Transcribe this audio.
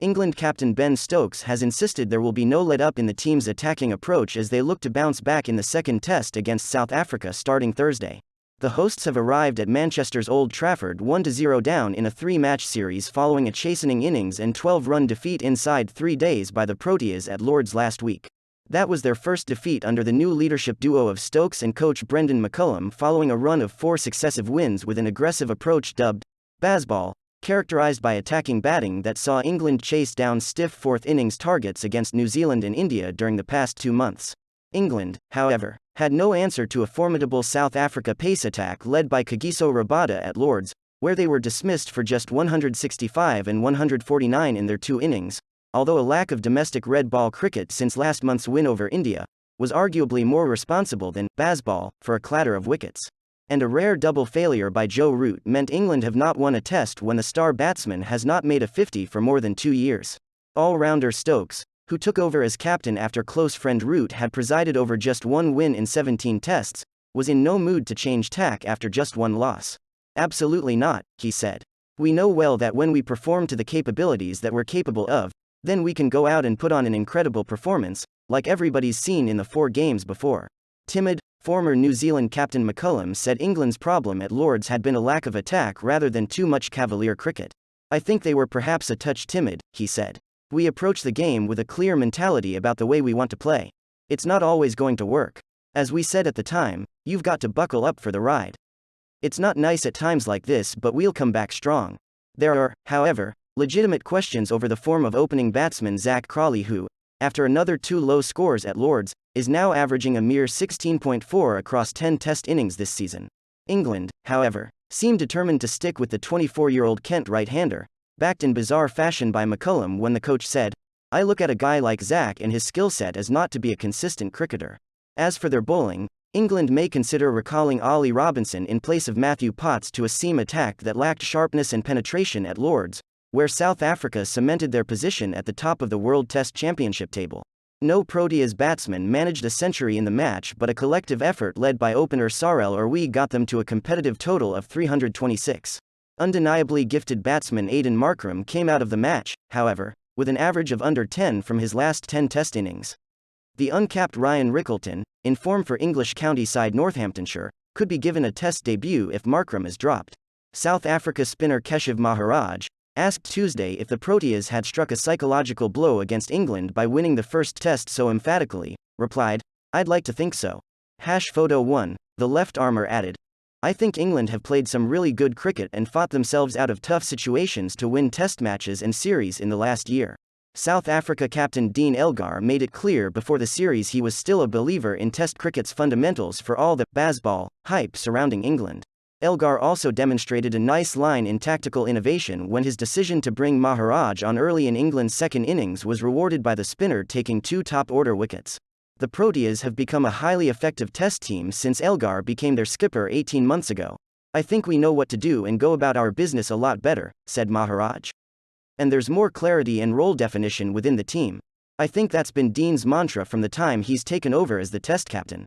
England captain Ben Stokes has insisted there will be no let-up in the team's attacking approach as they look to bounce back in the second test against South Africa starting Thursday. The hosts have arrived at Manchester's Old Trafford 1-0 down in a three-match series following a chastening innings and 12-run defeat inside 3 days by the Proteas at Lord's last week. That was their first defeat under the new leadership duo of Stokes and coach Brendon McCullum following a run of 4 successive wins with an aggressive approach dubbed Bazball, characterised by attacking batting that saw England chase down stiff fourth innings targets against New Zealand and India during the past 2 months. England, however, had no answer to a formidable South Africa pace attack led by Kagiso Rabada at Lord's, where they were dismissed for just 165 and 149 in their 2 innings, although a lack of domestic red ball cricket since last month's win over India was arguably more responsible than Bazball for a clatter of wickets. And a rare double failure by Joe Root meant England have not won a test when the star batsman has not made a 50 for more than 2 years. All-rounder Stokes, who took over as captain after close friend Root had presided over just 1 win in 17 tests, was in no mood to change tack after just 1 loss. "Absolutely not," he said. "We know well that when we perform to the capabilities that we're capable of, then we can go out and put on an incredible performance, like everybody's seen in the 4 games before." Timid, former New Zealand captain McCullum said England's problem at Lord's had been a lack of attack rather than too much cavalier cricket. "I think they were perhaps a touch timid," he said. "We approach the game with a clear mentality about the way we want to play. It's not always going to work. As we said at the time, you've got to buckle up for the ride. It's not nice at times like this, but we'll come back strong." There are, however, legitimate questions over the form of opening batsman Zach Crawley who, after another 2 low scores at Lord's, is now averaging a mere 16.4 across 10 test innings this season. England, however, seemed determined to stick with the 24-year-old Kent right-hander, backed in bizarre fashion by McCullum when the coach said, "I look at a guy like Zach and his skill set as not to be a consistent cricketer." As for their bowling, England may consider recalling Ollie Robinson in place of Matthew Potts to a seam attack that lacked sharpness and penetration at Lord's, where South Africa cemented their position at the top of the World Test Championship table. No Proteas batsman managed a century in the match, but a collective effort led by opener Sarel Erwi got them to a competitive total of 326. Undeniably gifted batsman Aiden Markram came out of the match, however, with an average of under 10 from his last 10 test innings. The uncapped Ryan Rickleton, in form for English county side Northamptonshire, could be given a test debut if Markram is dropped. South Africa spinner Keshav Maharaj, asked Tuesday if the Proteas had struck a psychological blow against England by winning the first test so emphatically, replied, "I'd like to think so." Photo 1, the left-armer added, "I think England have played some really good cricket and fought themselves out of tough situations to win test matches and series in the last year." South Africa captain Dean Elgar made it clear before the series he was still a believer in test cricket's fundamentals for all the Bazball hype surrounding England. Elgar also demonstrated a nice line in tactical innovation when his decision to bring Maharaj on early in England's second innings was rewarded by the spinner taking 2 top-order wickets. The Proteas have become a highly effective test team since Elgar became their skipper 18 months ago. "I think we know what to do and go about our business a lot better," said Maharaj. "And there's more clarity and role definition within the team. I think that's been Dean's mantra from the time he's taken over as the test captain."